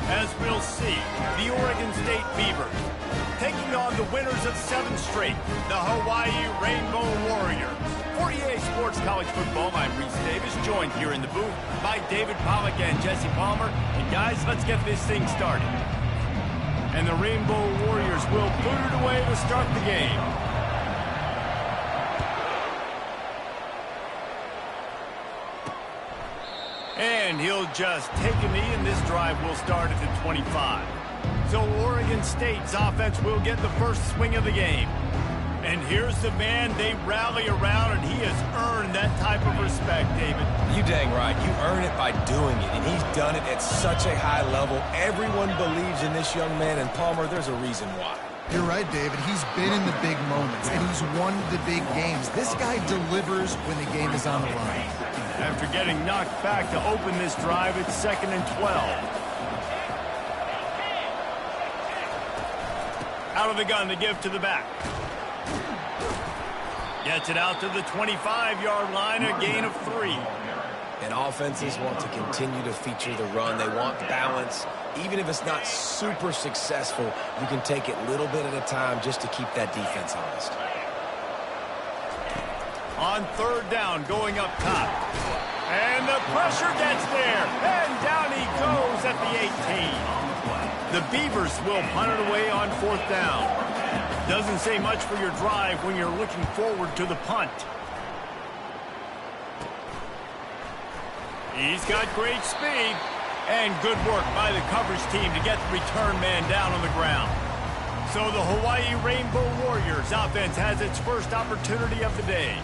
as we'll see the Oregon State Beavers taking on the winners of 7 straight, the Hawaii Rainbow Warriors. For EA Sports College Football, I'm Reese Davis, joined here in the booth by David Pollack and Jesse Palmer. And guys, let's get this thing started. And the Rainbow Warriors will boot it away to start the game. And he'll just take a knee, and this drive will start at the 25. So Oregon State's offense will get the first swing of the game. And here's the man they rally around, and he has earned that type of respect, David. You dang right. You earn it by doing it, and he's done it at such a high level. Everyone believes in this young man, and Palmer, there's a reason why. You're right, David. He's been in the big moments, and he's won the big games. This guy delivers when the game is on the line. After getting knocked back to open this drive, it's 2nd and 12. Out of the gun to give to the back. Gets it out to the 25-yard line, a gain of 3. And offenses want to continue to feature the run. They want balance. Even if it's not super successful, you can take it little bit at a time just to keep that defense honest. On 3rd down, going up top. And the pressure gets there. And down he goes at the 18. The Beavers will punt it away on 4th down. Doesn't say much for your drive when you're looking forward to the punt. He's got great speed. And good work by the coverage team to get the return man down on the ground. So the Hawaii Rainbow Warriors offense has its first opportunity of the day.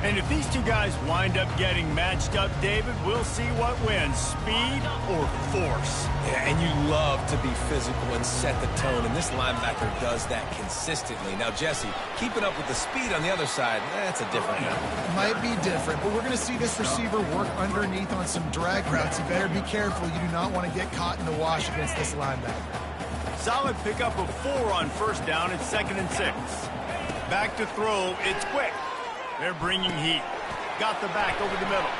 And if these two guys wind up getting matched up, David, we'll see what wins, speed or force. Yeah, and you love to be physical and set the tone, and this linebacker does that consistently. Now, Jesse, keeping up with the speed on the other side, that's a different matter. Might be different, but we're going to see this receiver work underneath on some drag routes. You better be careful. You do not want to get caught in the wash against this linebacker. Solid pickup of 4 on 1st down. It's 2nd and 6. Back to throw. It's quick. They're bringing heat. Got the back over the middle.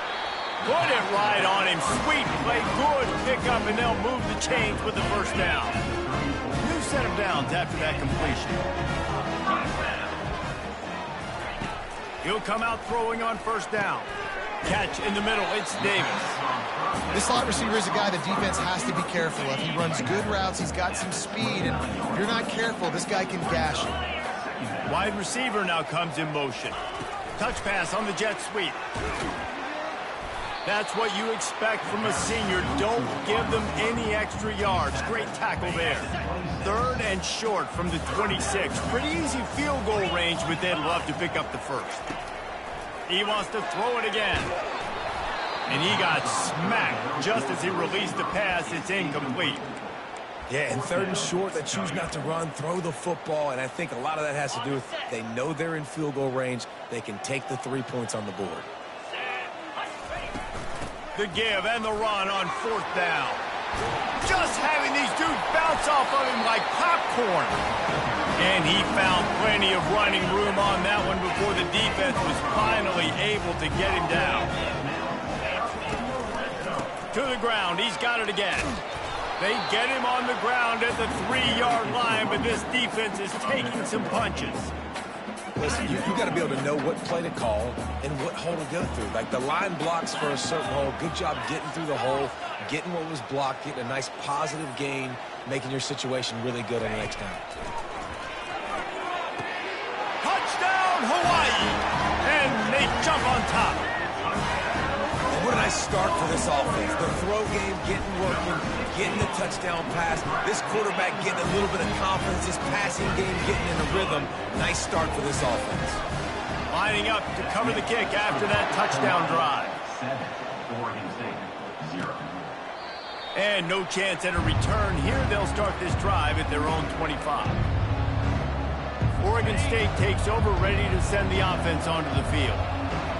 Put it right on him. Sweet play. Good pickup, and they'll move the chains with the 1st down. New set of downs after that completion. He'll come out throwing on 1st down. Catch in the middle. It's Davis. This slot receiver is a guy the defense has to be careful of. He runs good routes. He's got some speed, and if you're not careful, this guy can gash you. Wide receiver now comes in motion. Touch pass on the jet sweep. That's what you expect from a senior. Don't give them any extra yards. Great tackle there. 3rd and short from the 26. Pretty easy field goal range, but they'd love to pick up the 1st. He wants to throw it again. And he got smacked just as he released the pass. It's incomplete. Yeah, and 3rd and short, they choose not to run, throw the football, and I think a lot of that has to do with they know they're in field goal range. They can take the 3 points on the board. The give and the run on 4th down. Just having these dudes bounce off of him like popcorn. And he found plenty of running room on that one before the defense was finally able to get him down. To the ground, he's got it again. They get him on the ground at the 3-yard line, but this defense is taking some punches. Listen, you got to be able to know what play to call and what hole to go through. Like the line blocks for a certain hole. Good job getting through the hole, getting what was blocked, getting a nice positive gain, making your situation really good on the next down. Touchdown, Hawaii! And they jump on top. What a nice start for this offense. The throw game getting working, getting the touchdown pass. This quarterback getting a little bit of confidence. This passing game getting in a rhythm. Nice start for this offense. Lining up to cover the kick after that touchdown drive. 7, Oregon State, 0. And no chance at a return here. They'll start this drive at their own 25. Oregon State takes over, ready to send the offense onto the field.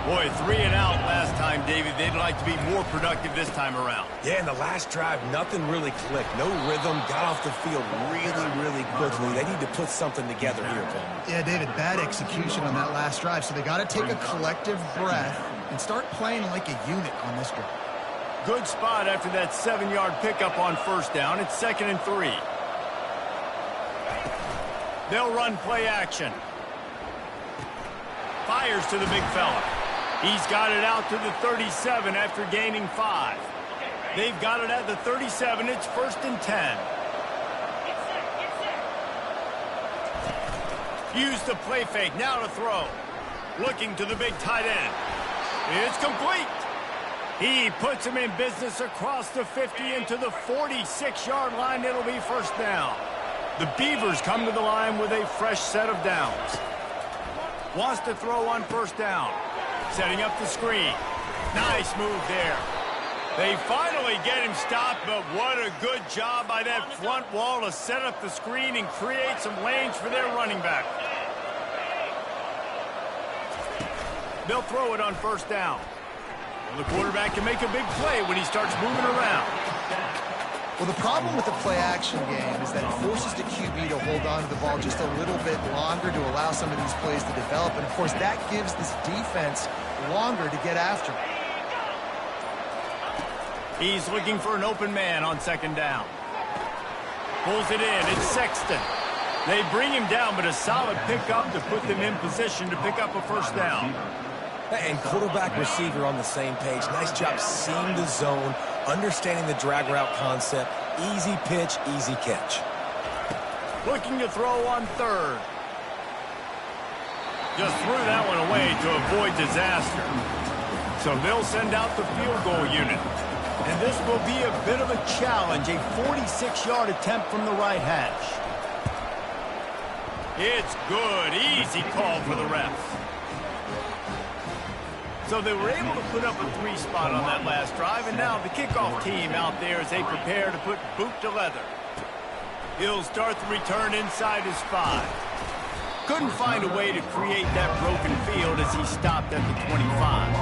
Boy, 3 and out last time, David. They'd like to be more productive this time around. Yeah, in the last drive, nothing really clicked. No rhythm, got off the field really quickly. They need to put something together here, Paul. Yeah, David, bad execution on that last drive, so they got to take a collective breath and start playing like a unit on this drive. Good spot after that 7-yard pickup on first down. It's 2nd and 3. They'll run play action. Fires to the big fella. He's got it out to the 37 after gaining 5. They've got it at the 37. It's 1st and 10. Use the play fake. Now to throw. Looking to the big tight end. It's complete. He puts him in business across the 50 into the 46-yard line. It'll be 1st down. The Beavers come to the line with a fresh set of downs. Wants to throw on 1st down. Setting up the screen. Nice move there. They finally get him stopped, but what a good job by that front wall to set up the screen and create some lanes for their running back. They'll throw it on 1st down. The quarterback can make a big play when he starts moving around. Well, the problem with the play-action game is that it forces the QB to hold on to the ball just a little bit longer to allow some of these plays to develop. And, of course, that gives this defense longer to get after him. He's looking for an open man on 2nd down. Pulls it in. It's Sexton. They bring him down, but a solid pickup to put them in position to pick up a 1st down. And quarterback receiver on the same page. Nice job seeing the zone, understanding the drag route concept. Easy pitch, easy catch. Looking to throw on 3rd. Just threw that one away to avoid disaster. So they'll send out the field goal unit. And this will be a bit of a challenge, a 46-yard attempt from the right hash. It's good. Easy call for the refs. So they were able to put up a 3 spot on that last drive, and now the kickoff team out there as they prepare to put boot to leather. He'll start the return inside his 5. Couldn't find a way to create that broken field as he stopped at the 25.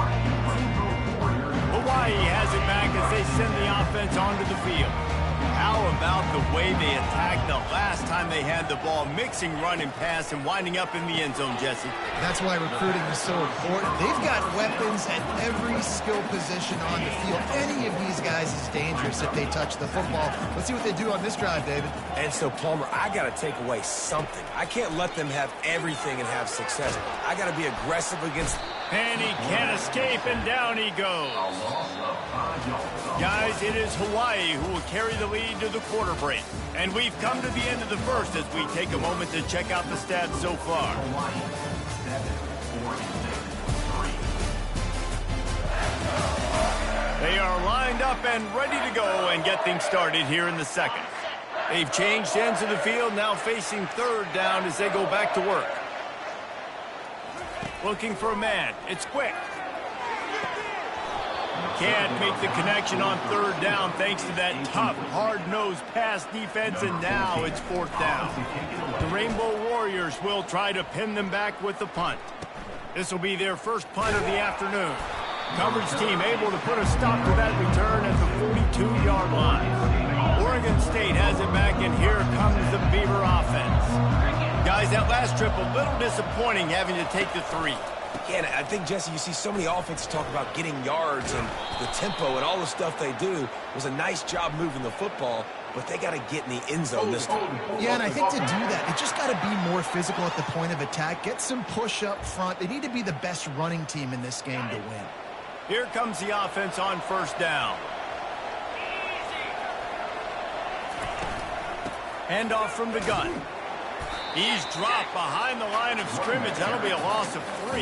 Hawaii has it back as they send the offense onto the field. How about the way they attacked the last time they had the ball, mixing run and pass and winding up in the end zone, Jesse? That's why recruiting is so important. They've got weapons at every skill position on the field. Any of these guys is dangerous if they touch the football. Let's see what they do on this drive, David. And so, Palmer, I got to take away something. I can't let them have everything and have success. I got to be aggressive against... And he can't escape, and down he goes. Guys, it is Hawaii who will carry the lead to the quarter break. And we've come to the end of the first as we take a moment to check out the stats so far. They are lined up and ready to go and get things started here in the second. They've changed ends of the field, now facing 3rd down as they go back to work. Looking for a man. It's quick. Can't make the connection on 3rd down thanks to that tough, hard-nosed pass defense, and now it's 4th down. The Rainbow Warriors will try to pin them back with the punt. This will be their first punt of the afternoon. Coverage team able to put a stop to that return at the 42-yard line. Oregon State has it back, and here comes the Beaver offense. Guys, that last trip a little disappointing having to take the 3. Yeah, and I think, Jesse, you see so many offenses talk about getting yards and the tempo and all the stuff they do. It was a nice job moving the football, but they got to get in the end zone this time. Yeah, and I think to do that, they just got to be more physical at the point of attack. Get some push up front. They need to be the best running team in this game to win. Here comes the offense on 1st down. Handoff from the gun. He's dropped behind the line of scrimmage. That'll be a loss of 3.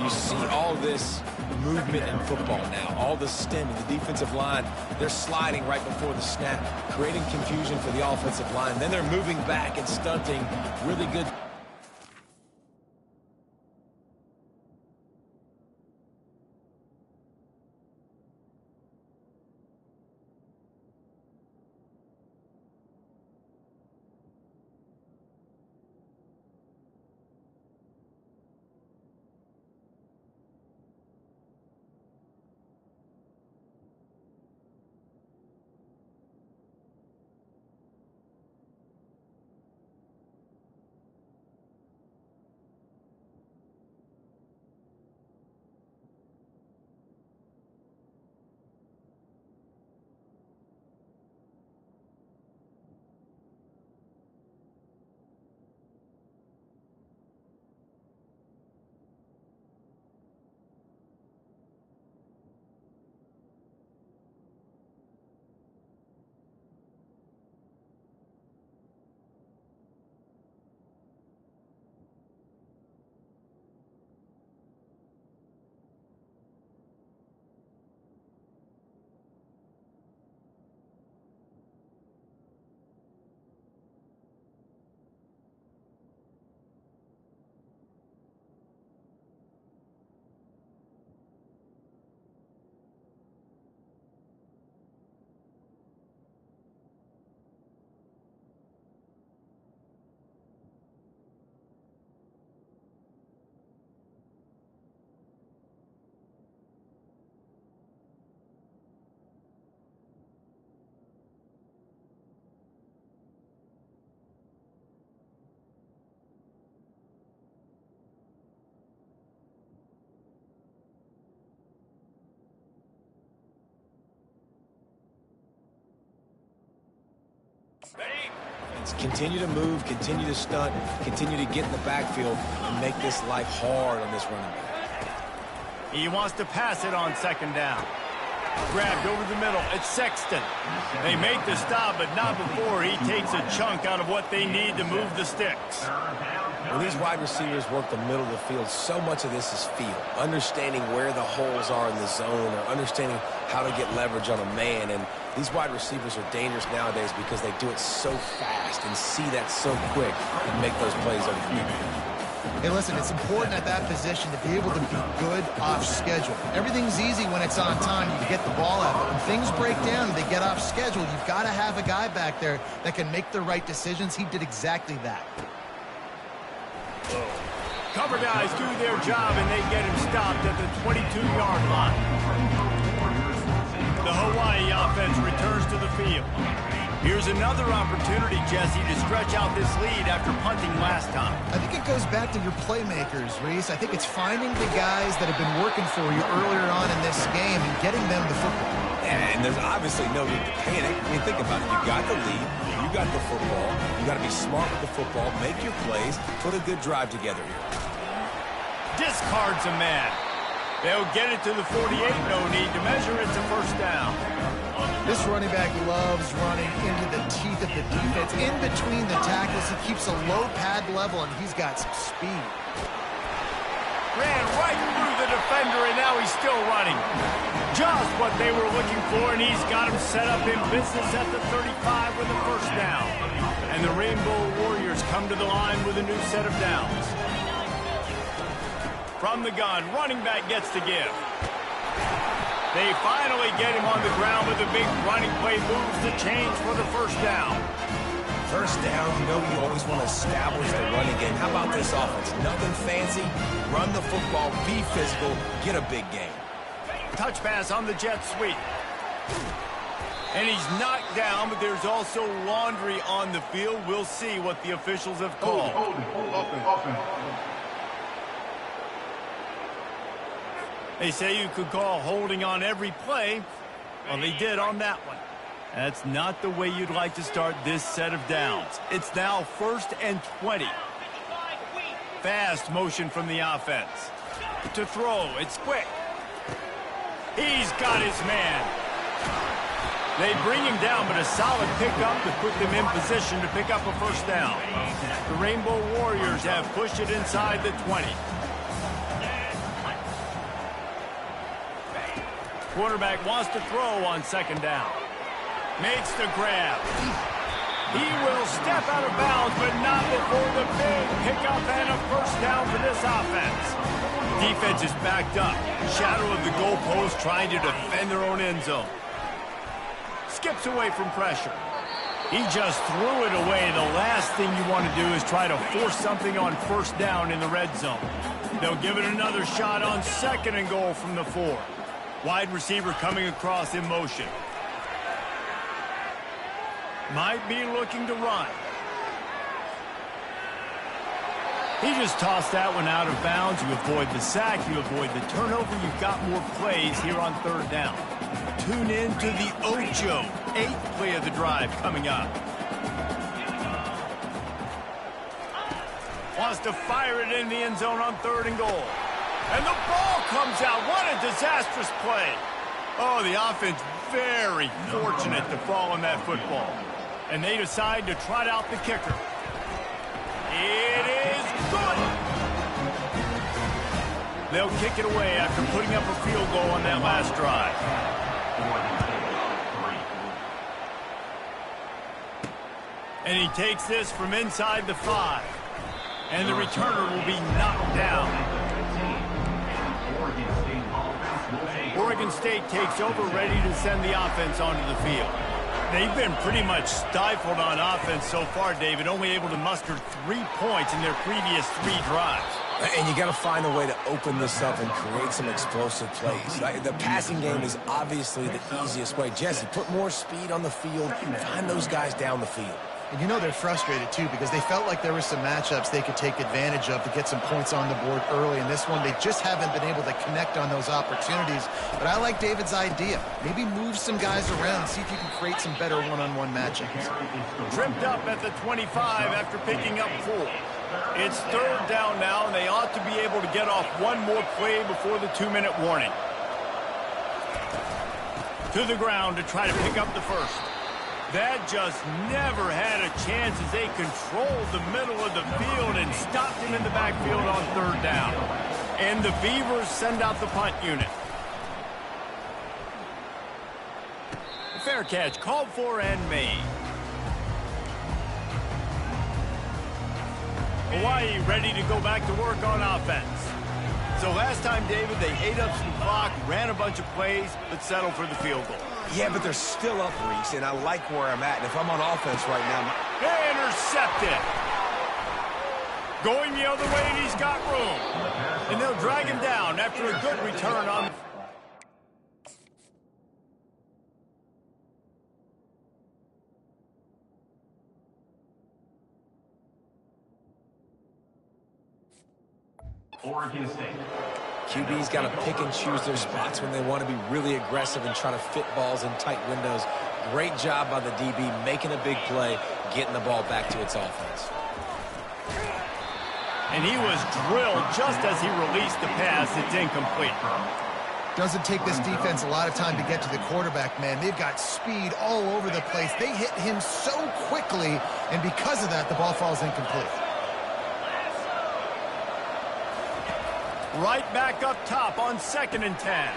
You see all this movement in football now, all the stemming, the defensive line, they're sliding right before the snap, creating confusion for the offensive line. Then they're moving back and stunting. Really good. offense. Continue to move, continue to stunt, continue to get in the backfield, and make this life hard on this running back. He wants to pass it on second down. Grabbed over the middle. It's Sexton. They make the stop, but not before he takes a chunk out of what they need to move the sticks. When these wide receivers work the middle of the field, so much of this is feel. Understanding where the holes are in the zone, or understanding how to get leverage on a man. And these wide receivers are dangerous nowadays because they do it so fast and see that so quick and make those plays over people. Hey, listen, it's important at that position to be able to be good off schedule. Everything's easy when it's on time. You get the ball out. But when things break down and they get off schedule, you've got to have a guy back there that can make the right decisions. He did exactly that. Cover guys do their job, and they get him stopped at the 22-yard line. The Hawaii offense returns to the field. Here's another opportunity, Jesse, to stretch out this lead after punting last time. I think it goes back to your playmakers, Reese. I think it's finding the guys that have been working for you earlier on in this game and getting them the football. And there's obviously no need to panic. I mean, think about it. You got the lead. You got the football. You got to be smart with the football. Make your plays. Put a good drive together here. Discards a man. They'll get it to the 48. No need to measure. It's a first down. This running back loves running into the teeth of the defense. In between the tackles, he keeps a low pad level, and he's got some speed. Ran right through the defender, and now he's still running. Just what they were looking for, and he's got him set up in business at the 35 with a first down. And the Rainbow Warriors come to the line with a new set of downs. From the gun, running back gets the give. They finally get him on the ground with a big running play, moves the change for the first down. First down, you know you always want to establish the running game. How about this offense? Nothing fancy. Run the football, be physical, get a big gain. Touch pass on the jet sweep. And he's knocked down, but there's also laundry on the field. We'll see what the officials have called. Offense. They say you could call holding on every play. Well, they did on that one. That's not the way you'd like to start this set of downs. It's now 1st and 20. Fast motion from the offense. To throw, it's quick. He's got his man. They bring him down, but a solid pickup to put them in position to pick up a first down. The Rainbow Warriors have pushed it inside the 20. Quarterback wants to throw on second down. Makes the grab. He will step out of bounds, but not before the big pickup and a first down for this offense. Defense is backed up. Shadow of the goalpost trying to defend their own end zone. Skips away from pressure. He just threw it away. The last thing you want to do is try to force something on first down in the red zone. They'll give it another shot on second and goal from the 4. Wide receiver coming across in motion. Might be looking to run. He just tossed that one out of bounds. You avoid the sack, you avoid the turnover. You've got more plays here on third down. Tune in to the Ocho. 8th play of the drive coming up. Wants to fire it in the end zone on 3rd and goal. And the ball comes out. What a disastrous play. Oh, the offense very fortunate to fall on that football. And they decide to trot out the kicker. It is good. They'll kick it away after putting up a field goal on that last drive. And he takes this from inside the 5. And the returner will be knocked down. Oregon State takes over, ready to send the offense onto the field. They've been pretty much stifled on offense so far, David, only able to muster 3 points in their previous 3 drives. And you got to find a way to open this up and create some explosive plays. The passing game is obviously the easiest way. Jesse, put more speed on the field. Find those guys down the field. And you know they're frustrated, too, because they felt like there were some matchups they could take advantage of to get some points on the board early. In this one, they just haven't been able to connect on those opportunities. But I like David's idea. Maybe move some guys around, see if you can create some better one-on-one matchups. Tripped up at the 25 after picking up 4. It's 3rd down now, and they ought to be able to get off one more play before the 2-minute warning. To the ground to try to pick up the first. That just never had a chance as they controlled the middle of the field and stopped him in the backfield on 3rd down. And the Beavers send out the punt unit. Fair catch called for and made. Hawaii ready to go back to work on offense. So last time, David, they ate up some clock, ran a bunch of plays, but settled for the field goal. Yeah, but they're still up, Reese, and I like where I'm at. And if I'm on offense right now... Intercepted. Going the other way, and he's got room. And they'll drag him down after a good return on... Oregon State. QB's got to pick and choose their spots when they want to be really aggressive and try to fit balls in tight windows. Great job by the DB making a big play, getting the ball back to its offense. And he was drilled just as he released the pass. It's incomplete. Doesn't take this defense a lot of time to get to the quarterback, man. They've got speed all over the place. They hit him so quickly, and because of that, the ball falls incomplete. Right back up top on 2nd and 10.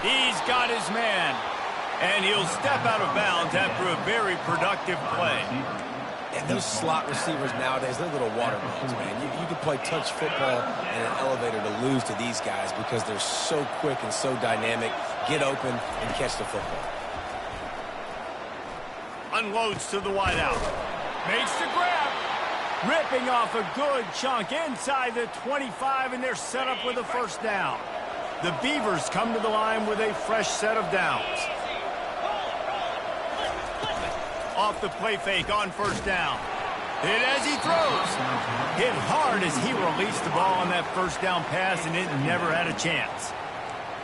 He's got his man. And he'll step out of bounds after a very productive play. And those slot receivers nowadays, they're little water balls, man. You can play touch football in an elevator to lose to these guys because they're so quick and so dynamic. Get open and catch the football. Unloads to the wideout. Makes the grab. Ripping off a good chunk inside the 25, and they're set up with a 1st down. The Beavers come to the line with a fresh set of downs. Off the play fake on 1st down. Hit as he throws. Hit hard as he released the ball on that 1st down pass, and it never had a chance.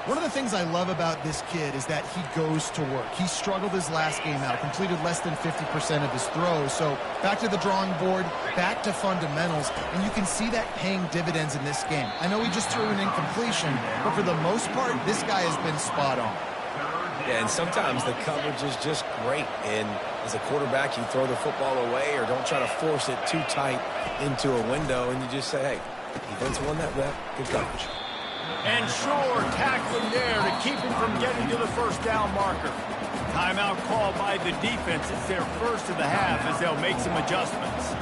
One of the things I love about this kid is that he goes to work. He struggled his last game out, completed less than 50% of his throws. So back to the drawing board, back to fundamentals, and you can see that paying dividends in this game. I know he just threw an incompletion, but for the most part, this guy has been spot on. Yeah, and sometimes the coverage is just great. And as a quarterback, you throw the football away or don't try to force it too tight into a window, and you just say, hey, defense won that rep, good coverage. And Shore tackling there to keep him from getting to the 1st down marker. Timeout called by the defense. It's their first of the half as they'll make some adjustments.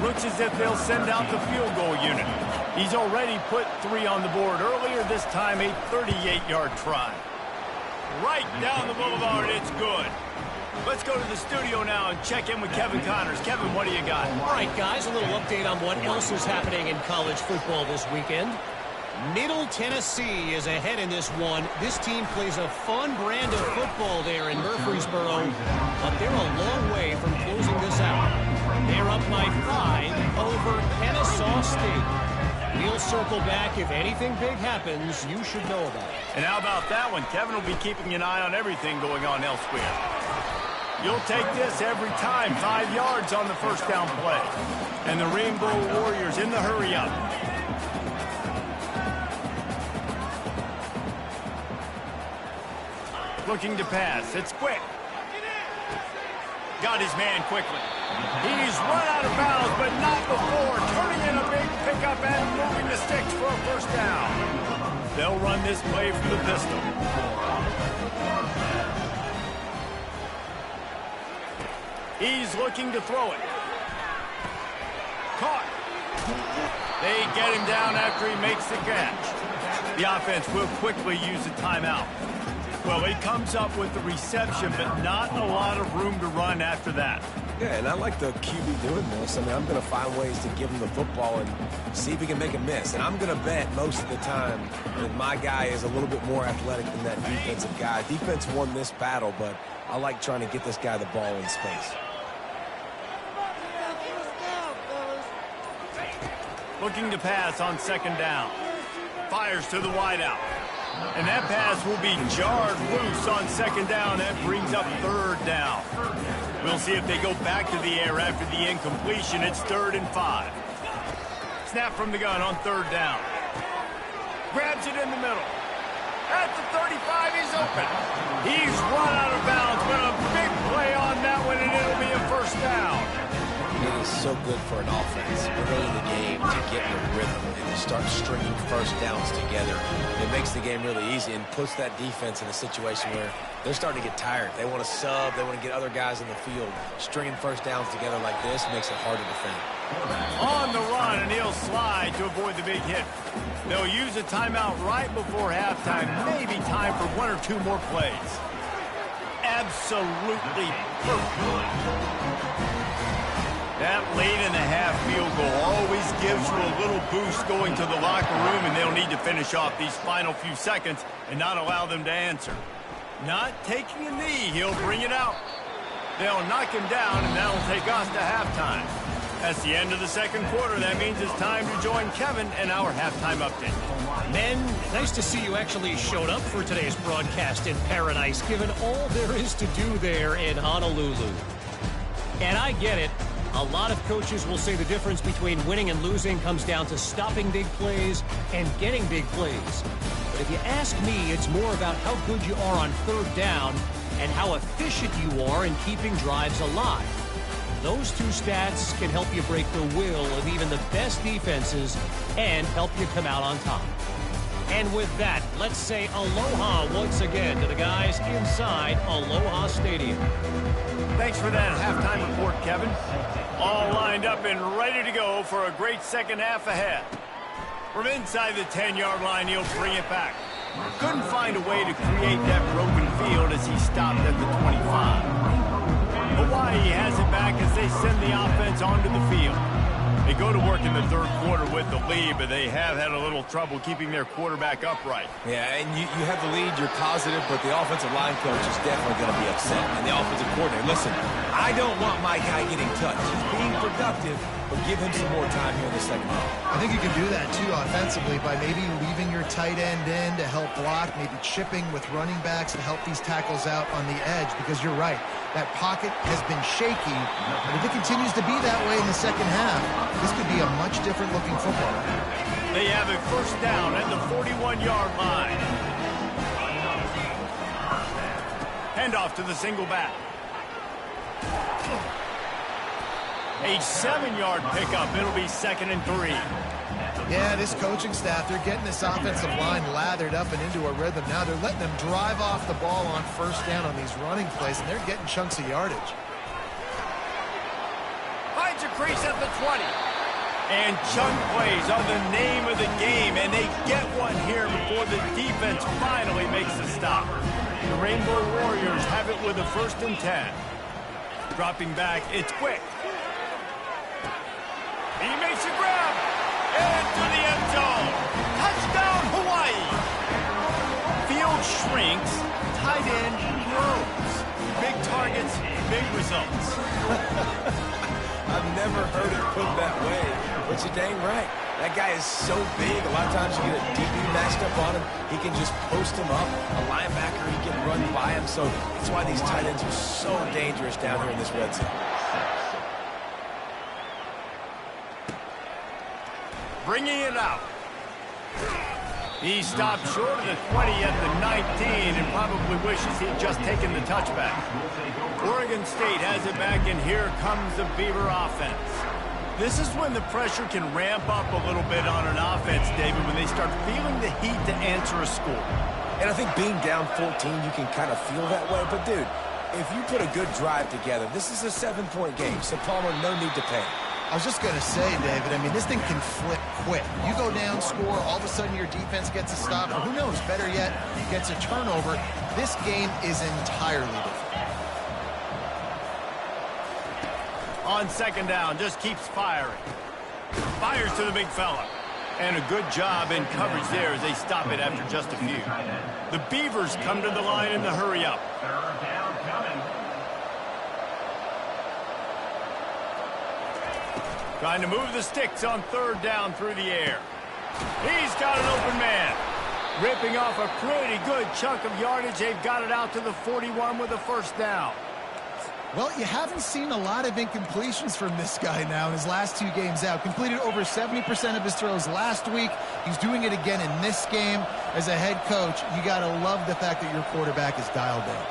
Looks as if they'll send out the field goal unit. He's already put 3 on the board earlier, this time a 38-yard try. Right down the boulevard, it's good. Let's go to the studio now and check in with Kevin Connors. Kevin, what do you got? All right, guys, a little update on what else is happening in college football this weekend. Middle Tennessee is ahead in this one. This team plays a fun brand of football there in Murfreesboro, but they're a long way from closing this out. They're up by 5 over Kennesaw State. We'll circle back. If anything big happens, you should know about it. And how about that one? Kevin will be keeping an eye on everything going on elsewhere. You'll take this every time. 5 yards on the 1st down play. And the Rainbow Warriors in the hurry-up. Looking to pass. It's quick. Got his man quickly. He's run out of bounds, but not before. Turning in a big pickup and moving the sticks for a 1st down. They'll run this play from the pistol. He's looking to throw it. Caught. They get him down after he makes the catch. The offense will quickly use a timeout. Well, he comes up with the reception, but not a lot of room to run after that. Yeah, and I like the QB doing this. I mean, I'm going to find ways to give him the football and see if he can make a miss. And I'm going to bet most of the time that my guy is a little bit more athletic than that defensive guy. Defense won this battle, but I like trying to get this guy the ball in space. Looking to pass on second down. Fires to the wideout. And that pass will be jarred loose on second down. That brings up third down. We'll see if they go back to the air after the incompletion. It's 3rd and 5. Snap from the gun on third down. Grabs it in the middle. At the 35, he's open. He's run out of bounds, but a big play on that one, and it'll be a first down. It is so good for an offense early in the game to get in a rhythm and to start stringing first downs together. It makes the game really easy and puts that defense in a situation where they're starting to get tired. They want to sub. They want to get other guys in the field. Stringing first downs together like this makes it hard to defend. On the run, and he'll slide to avoid the big hit. They'll use a timeout right before halftime. Maybe time for 1 or 2 more plays. Absolutely perfect. That late in the half field goal always gives you a little boost going to the locker room, and they'll need to finish off these final few seconds and not allow them to answer. Not taking a knee, he'll bring it out. They'll knock him down, and that'll take us to halftime. That's the end of the second quarter. That means it's time to join Kevin and our halftime update. Men, nice to see you actually showed up for today's broadcast in paradise, given all there is to do there in Honolulu. And I get it. A lot of coaches will say the difference between winning and losing comes down to stopping big plays and getting big plays. But if you ask me, it's more about how good you are on third down and how efficient you are in keeping drives alive. Those 2 stats can help you break the will of even the best defenses and help you come out on top. And with that, let's say aloha once again to the guys inside Aloha Stadium. Thanks for that halftime report, Kevin. All lined up and ready to go for a great second half ahead. From inside the 10-yard line, he'll bring it back. Couldn't find a way to create that broken field as he stopped at the 25. Hawaii has it back as they send the offense onto the field. They go to work in the third quarter with the lead, but they have had a little trouble keeping their quarterback upright. Yeah, and you have the lead, you're positive, but the offensive line coach is definitely going to be upset. And the offensive coordinator, listen, I don't want my guy getting touched. He's being productive, but give him some more time here in the second half. I think you can do that, too, offensively, by maybe leaving your tight end in to help block, maybe chipping with running backs to help these tackles out on the edge, because you're right. That pocket has been shaky, and if it continues to be that way in the second half, this could be a much different looking football. They have a first down at the 41-yard line. Handoff to the single back. A 7-yard pickup. It'll be 2nd and 3. Yeah, this coaching staff, they're getting this offensive line lathered up and into a rhythm. Now they're letting them drive off the ball on first down on these running plays, and they're getting chunks of yardage. Finds a crease at the 20. And chunk plays are the name of the game, and they get one here before the defense finally makes the stop. The Rainbow Warriors have it with a 1st and 10. Dropping back, it's quick. He makes a grab. Into the end zone. Touchdown, Hawaii. Field shrinks. Tight end grows. Big targets, big results. I've never heard it put that way, but you're dang right. That guy is so big. A lot of times you get a DB matched up on him. He can just post him up. A linebacker, he can run by him. So that's why these tight ends are so dangerous down here in this red zone. Bringing it out. He stopped short of the 20 at the 19 and probably wishes he'd just taken the touchback. Oregon State has it back, and here comes the Beaver offense. This is when the pressure can ramp up a little bit on an offense, David, when they start feeling the heat to answer a score. And I think being down 14, you can kind of feel that way. But, dude, if you put a good drive together, this is a 7-point game. So, Palmer, no need to panic. I was just going to say, David, I mean, this thing can flip quick. You go down, score, all of a sudden your defense gets a stop, or who knows, better yet, gets a turnover. This game is entirely different. On second down, just keeps firing. Fires to the big fella. And a good job in coverage there as they stop it after just a few. The Beavers come to the line in the hurry-up. Trying to move the sticks on third down through the air. He's got an open man. Ripping off a pretty good chunk of yardage. They've got it out to the 41 with a first down. Well, you haven't seen a lot of incompletions from this guy now in his last 2 games out. Completed over 70% of his throws last week. He's doing it again in this game. As a head coach, you got to love the fact that your quarterback is dialed in.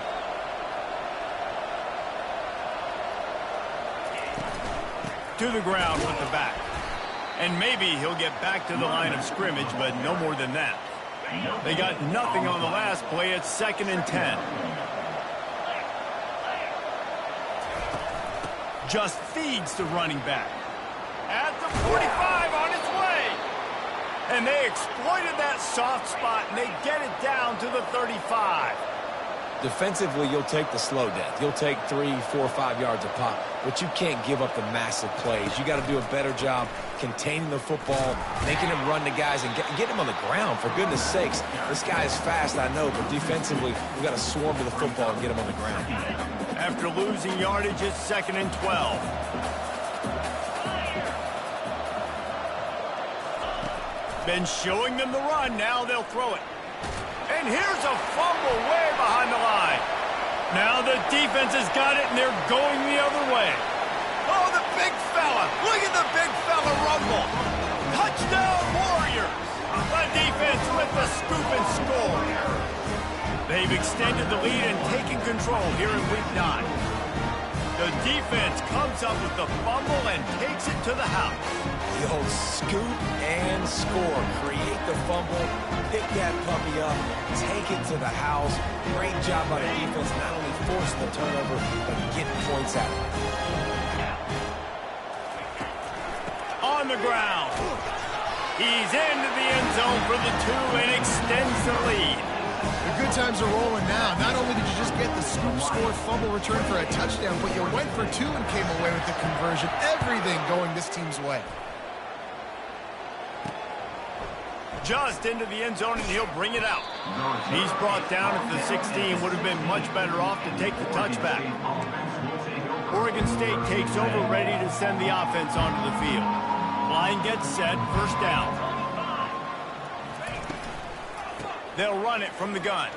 To the ground with the back. And maybe he'll get back to the line of scrimmage, but no more than that. They got nothing on the last play. It's 2nd and 10. Just feeds the running back. At the 45 on its way. And they exploited that soft spot, and they get it down to the 35. Defensively, you'll take the slow death. You'll take 3, 4, 5 yards a pop, but you can't give up the massive plays. You got to do a better job containing the football, making him run to guys, and get him on the ground. For goodness sakes, this guy is fast, I know, but defensively, we've got to swarm to the football and get him on the ground. After losing yardage, it's 2nd and 12. Been showing them the run. Now they'll throw it. And here's a fumble way behind the line. Now the defense has got it, and they're going the other way. Oh, the big fella. Look at the big fella rumble. Touchdown, Warriors. The defense with the scoop and score. They've extended the lead and taken control here in Week 9. The defense comes up with the fumble and takes it to the house. The old scoop and score. Create the fumble, pick that puppy up, take it to the house. Great job by the defense, not only forcing the turnover, but getting points out of it. On the ground. He's into the end zone for the 2 and extends the lead. The good times are rolling now. Not only did you just get the scoop, score, fumble return for a touchdown, but you went for 2 and came away with the conversion. Everything going this team's way. Just into the end zone, and he'll bring it out. He's brought down at the 16. Would have been much better off to take the touchback. Oregon State takes over, ready to send the offense onto the field. Line gets set, first down. They'll run it from the gun.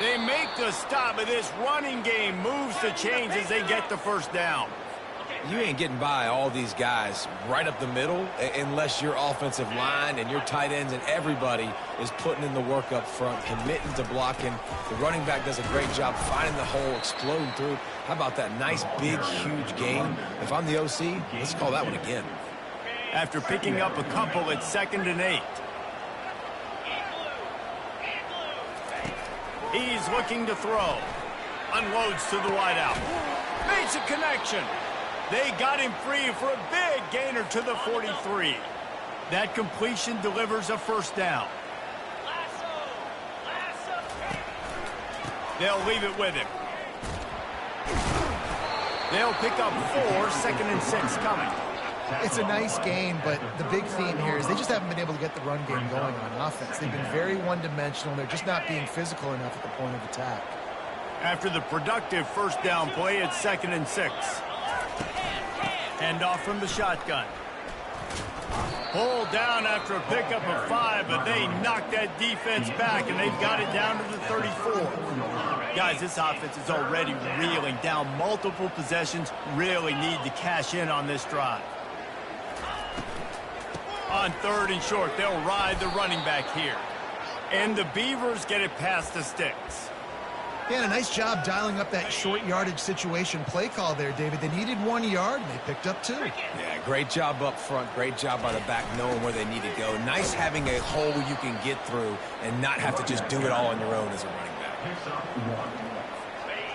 They make the stop, but this running game moves the chains as they get the first down. You ain't getting by all these guys right up the middle unless your offensive line and your tight ends and everybody is putting in the work up front, committing to blocking. The running back does a great job finding the hole, exploding through. How about that nice, big, huge gain? If I'm the OC, let's call that one again. After picking up a couple, it's 2nd and 8. He's looking to throw. Unloads to the wideout. Makes a connection. They got him free for a big gainer to the 43. That completion delivers a first down. They'll leave it with him. They'll pick up 4, 2nd and 6 coming. It's a nice game, but the big theme here is they just haven't been able to get the run game going on offense. They've been very one-dimensional. They're just not being physical enough at the point of attack. After the productive first down play, it's 2nd and 6. Hand off from the shotgun. Pulled down after a pickup of 5, but they knocked that defense back, and they've got it down to the 34. Guys, this offense is already reeling down multiple possessions. Really need to cash in on this drive. On 3rd and short, they'll ride the running back here. And the Beavers get it past the sticks. Yeah, and a nice job dialing up that short yardage situation play call there, David. They needed 1 yard, and they picked up 2. Yeah, great job up front. Great job by the back knowing where they need to go. Nice having a hole you can get through and not have to just do it all on your own as a running back.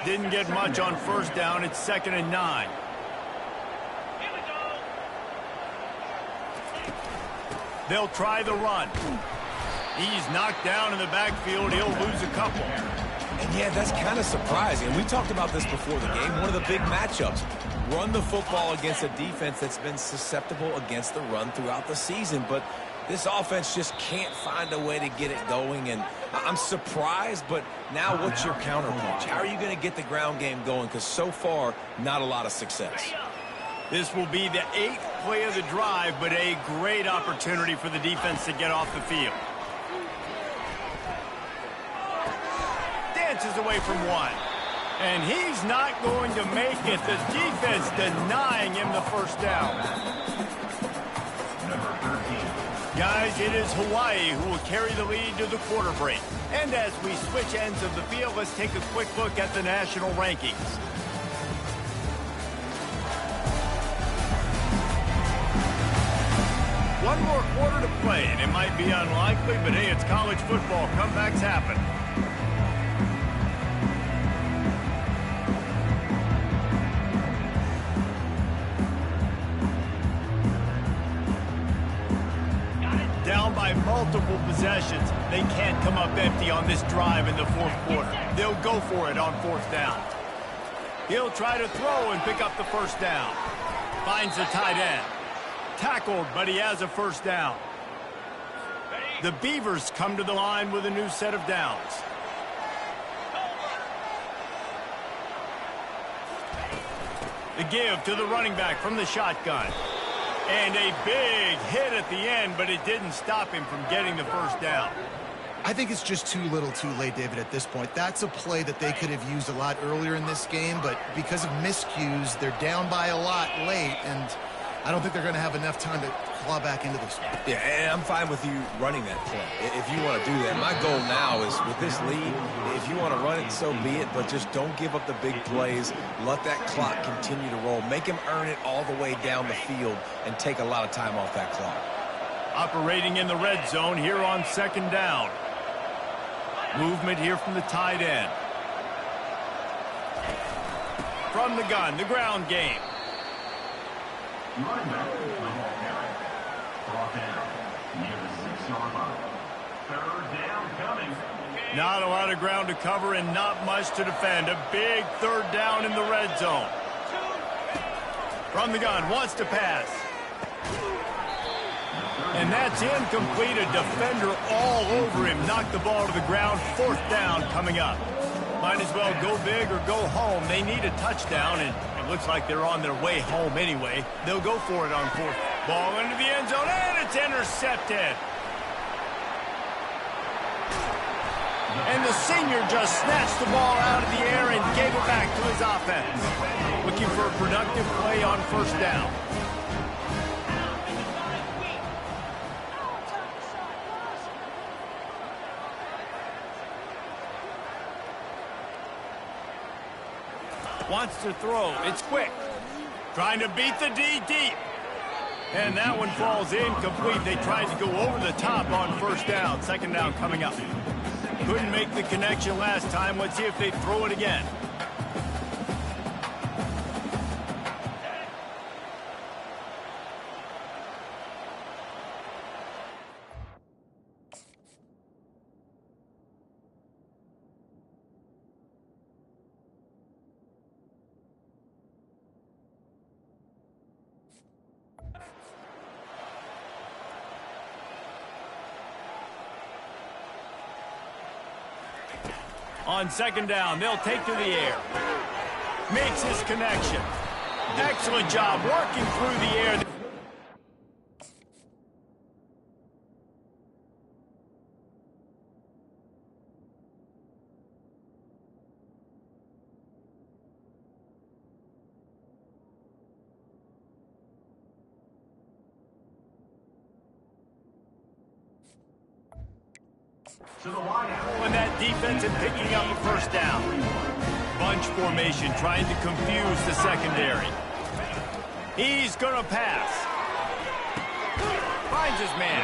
Didn't get much on first down. It's 2nd and 9. They'll try the run. He's knocked down in the backfield. He'll lose a couple. And yeah, that's kind of surprising. We talked about this before the game. One of the big matchups. Run the football against a defense that's been susceptible against the run throughout the season. But this offense just can't find a way to get it going. And I'm surprised, but now what's your counterpunch? How are you going to get the ground game going? Because so far, not a lot of success. This will be the 8th play of the drive, but a great opportunity for the defense to get off the field. Dances away from one. And he's not going to make it. The defense denying him the first down. Guys, it is Hawaii who will carry the lead to the quarter break. And as we switch ends of the field, let's take a quick look at the national rankings. One more quarter to play, and it might be unlikely, but hey, it's college football. Comebacks happen. Down by multiple possessions. They can't come up empty on this drive in the fourth quarter. They'll go for it on fourth down. He'll try to throw and pick up the first down. Finds the tight end. Tackled, but he has a first down. The Beavers come to the line with a new set of downs. The give to the running back from the shotgun. And a big hit at the end, but it didn't stop him from getting the first down. I think it's just too little too late, David, at this point. That's a play that they could have used a lot earlier in this game, but because of miscues, they're down by a lot late, and I don't think they're going to have enough time to claw back into this one. Yeah, and I'm fine with you running that play if you want to do that. My goal now is with this lead, if you want to run it, so be it, but just don't give up the big plays. Let that clock continue to roll. Make him earn it all the way down the field and take a lot of time off that clock. Operating in the red zone here on second down. Movement here from the tight end. From the gun, the ground game. Running back, football carry. Brought down near the 6-yard line. Third down coming. Not a lot of ground to cover and not much to defend. A big third down in the red zone. From the gun, wants to pass. And that's incomplete. A defender all over him. Knocked the ball to the ground. Fourth down coming up. Might as well go big or go home. They need a touchdown, and it looks like they're on their way home anyway. They'll go for it on fourth. Ball into the end zone, and it's intercepted. And the senior just snatched the ball out of the air and gave it back to his offense. Looking for a productive play on first down. Wants to throw. It's quick. Trying to beat the D deep. And that one falls incomplete. They tried to go over the top on first down. Second down coming up. Couldn't make the connection last time. Let's see if they throw it again. On second down, they'll take to the air. Makes his connection. Excellent job working through the air. To the wideout. And that defense and picking up the first down. Bunch formation trying to confuse the secondary. He's going to pass. Finds his man.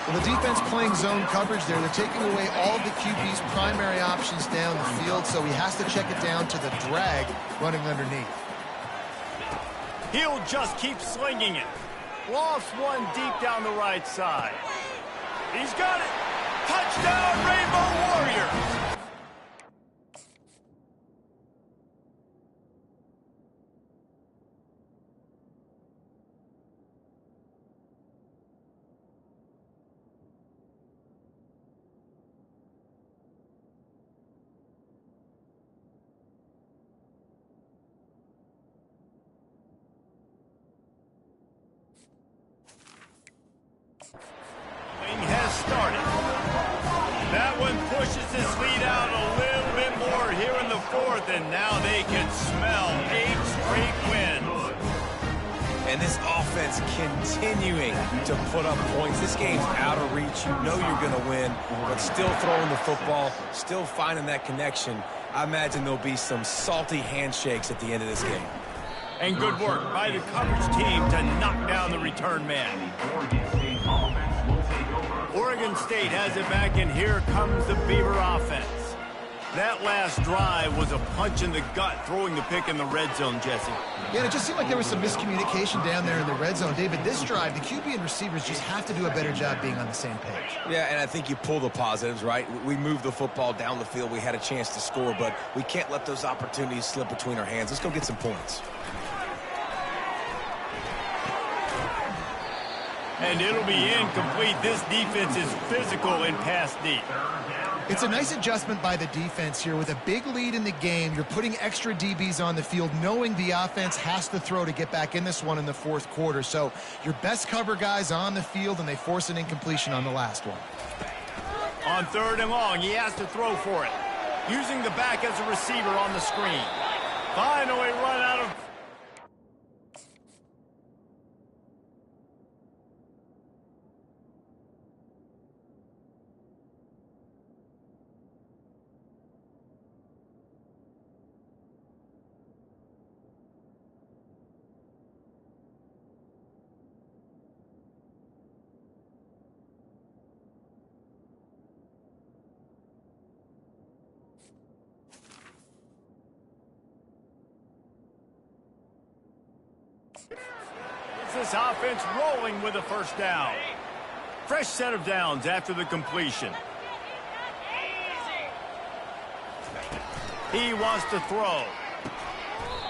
Well, the defense playing zone coverage there. They're taking away all of the QB's primary options down the field, so he has to check it down to the drag running underneath. He'll just keep slinging it. Lost one deep down the right side. He's got it. Touchdown, Rainbow Warriors! one pushes this lead out a little bit more here in the fourth, and now they can smell 8 straight wins. And this offense continuing to put up points. This game's out of reach. You know you're going to win, but still throwing the football, still finding that connection. I imagine there'll be some salty handshakes at the end of this game. And good work by the coverage team to knock down the return man. Oregon State has it back, and here comes the Beaver offense. That last drive was a punch in the gut, throwing the pick in the red zone, Jesse. Yeah, and it just seemed like there was some miscommunication down there in the red zone. David, this drive, the QB and receivers just have to do a better job being on the same page. Yeah, and I think you pull the positives, right? We moved the football down the field. We had a chance to score, but we can't let those opportunities slip between our hands. Let's go get some points. And it'll be incomplete. This defense is physical and pass deep. It's a nice adjustment by the defense here. With a big lead in the game, you're putting extra DBs on the field, knowing the offense has to throw to get back in this one in the fourth quarter. So your best cover guys on the field, and they force an incompletion on the last one. On 3rd and long, he has to throw for it. Using the back as a receiver on the screen. Finally run out of... This offense rolling with a first down. Fresh set of downs after the completion. He wants to throw.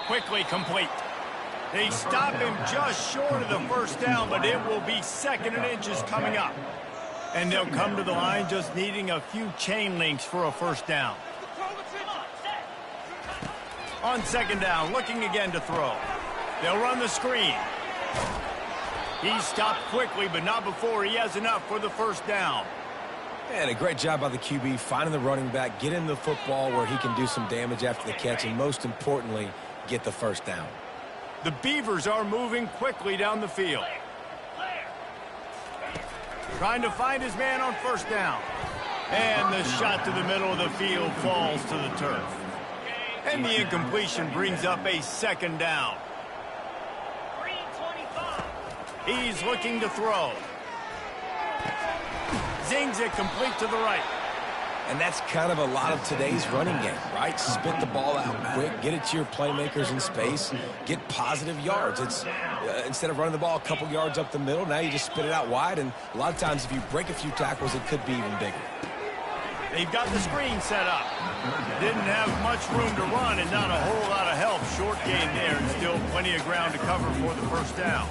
Quickly complete. They stop him just short of the first down, but it will be 2nd and inches coming up. And they'll come to the line just needing a few chain links for a first down. On 2nd down, looking again to throw. They'll run the screen. He stopped quickly, but not before he has enough for the first down. And a great job by the QB, finding the running back, getting the football where he can do some damage after the catch, and most importantly, get the first down. The Beavers are moving quickly down the field. Trying to find his man on first down. And the shot to the middle of the field falls to the turf. And the incompletion brings up a 2nd down. He's looking to throw. Zings it complete to the right. And that's kind of a lot of today's running game, right? Spit the ball out quick, get it to your playmakers in space, get positive yards. It's instead of running the ball a couple yards up the middle, now you just spit it out wide, and a lot of times if you break a few tackles, it could be even bigger. They've got the screen set up. Didn't have much room to run and not a whole lot of help. Short gain there and still plenty of ground to cover for the first down.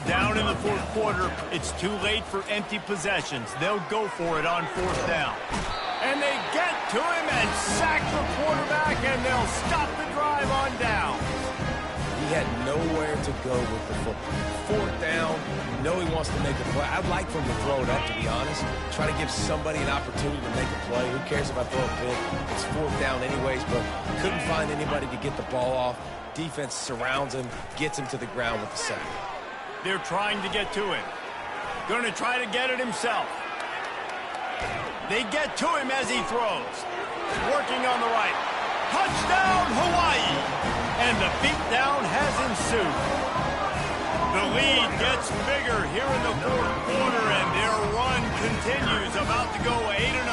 Down in the fourth quarter, it's too late for empty possessions. They'll go for it on 4th down. And they get to him and sack the quarterback, and they'll stop the drive on down. He had nowhere to go with the football. 4th down, you know he wants to make a play. I'd like for him to throw it up, to be honest. Try to give somebody an opportunity to make a play. Who cares if I throw a pick? It's 4th down anyways, but couldn't find anybody to get the ball off. Defense surrounds him, gets him to the ground with the sack. They're trying to get to him. Going to try to get it himself. They get to him as he throws. Working on the right. Touchdown, Hawaii! And the beatdown has ensued. The lead gets bigger here in the fourth quarter, and their run continues, about to go 8-0.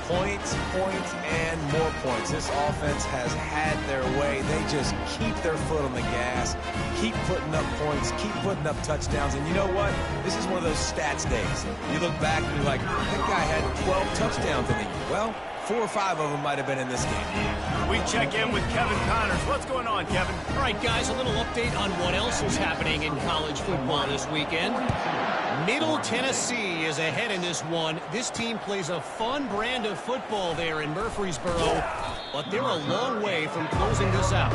Points, points, and more points. This offense has had their way. They just keep their foot on the gas, keep putting up points, keep putting up touchdowns. And you know what? This is one of those stats days. You look back and you're like, that guy had 12 touchdowns in the year. Well, 4 or 5 of them might have been in this game. We check in with Kevin Connors. What's going on, Kevin? All right, guys, a little update on what else is happening in college football this weekend. Middle Tennessee is ahead in this one. This team plays a fun brand of football there in Murfreesboro, but they're a long way from closing this out.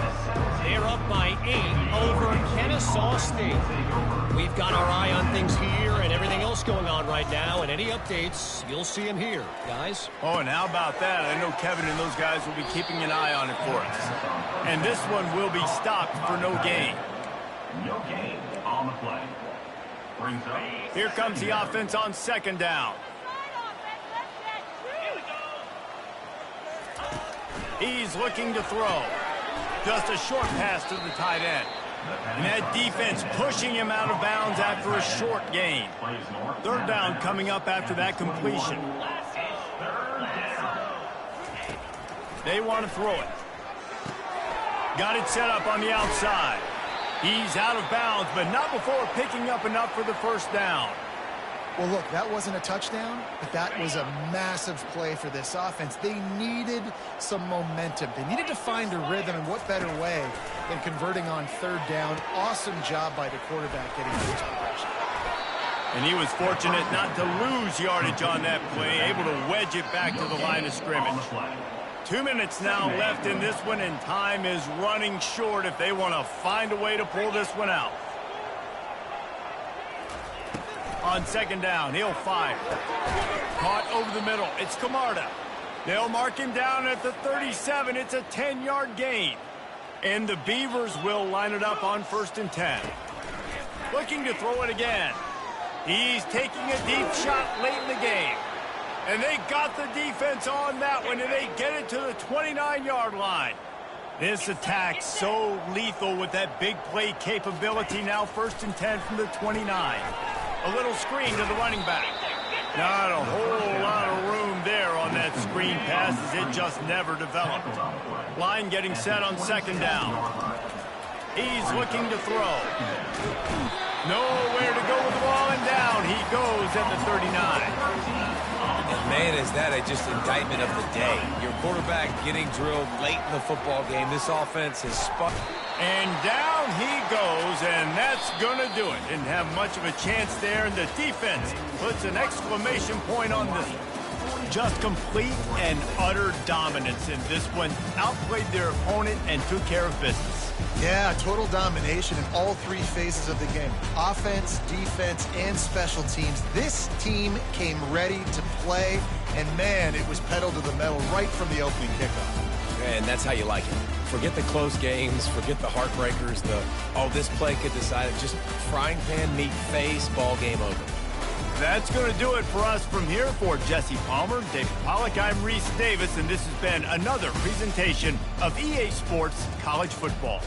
They're up by 8 over Kennesaw State. We've got our eye on things here and everything else going on right now, and any updates, you'll see them here, guys. Oh, and how about that? I know Kevin and those guys will be keeping an eye on it for us. And this one will be stopped for no gain. No gain on the play. Brings up. Here comes the offense on second down. He's looking to throw. Just a short pass to the tight end. And that defense pushing him out of bounds after a short gain. Third down coming up after that completion. They want to throw it. Got it set up on the outside. He's out of bounds, but not before picking up enough for the first down. Well, look, that wasn't a touchdown, but that was a massive play for this offense. They needed some momentum. They needed to find a rhythm, and what better way than converting on third down. Awesome job by the quarterback getting the inspiration. And he was fortunate not to lose yardage on that play, able to wedge it back to the line of scrimmage. 2 minutes now left in this one, and time is running short if they want to find a way to pull this one out. On second down, he'll fire. Caught over the middle. It's Camarda. They'll mark him down at the 37. It's a 10-yard gain. And the Beavers will line it up on 1st and 10. Looking to throw it again. He's taking a deep shot late in the game. And they got the defense on that one, and they get it to the 29-yard line. This attack so lethal with that big play capability. Now 1st and 10 from the 29. A little screen to the running back. Not a whole lot of room there on that screen pass as it just never developed. Line getting set on second down. He's looking to throw. Nowhere to go with the ball, and down he goes at the 39. And man, is that just indictment of the day. Your quarterback getting drilled late in the football game. This offense has spun. And down he goes, and that's going to do it. Didn't have much of a chance there, and the defense puts an exclamation point on this one. Just complete and utter dominance in this one. Outplayed their opponent and took care of business. Yeah, total domination in all three phases of the game. Offense, defense, and special teams. This team came ready to play, and man, it was pedal to the metal right from the opening kickoff. And that's how you like it. Forget the close games, forget the heartbreakers, this play could decide it. Just frying pan meet face, ball game over. That's going to do it for us from here. For Jesse Palmer, David Pollack, I'm Reese Davis, and this has been another presentation of EA Sports College Football.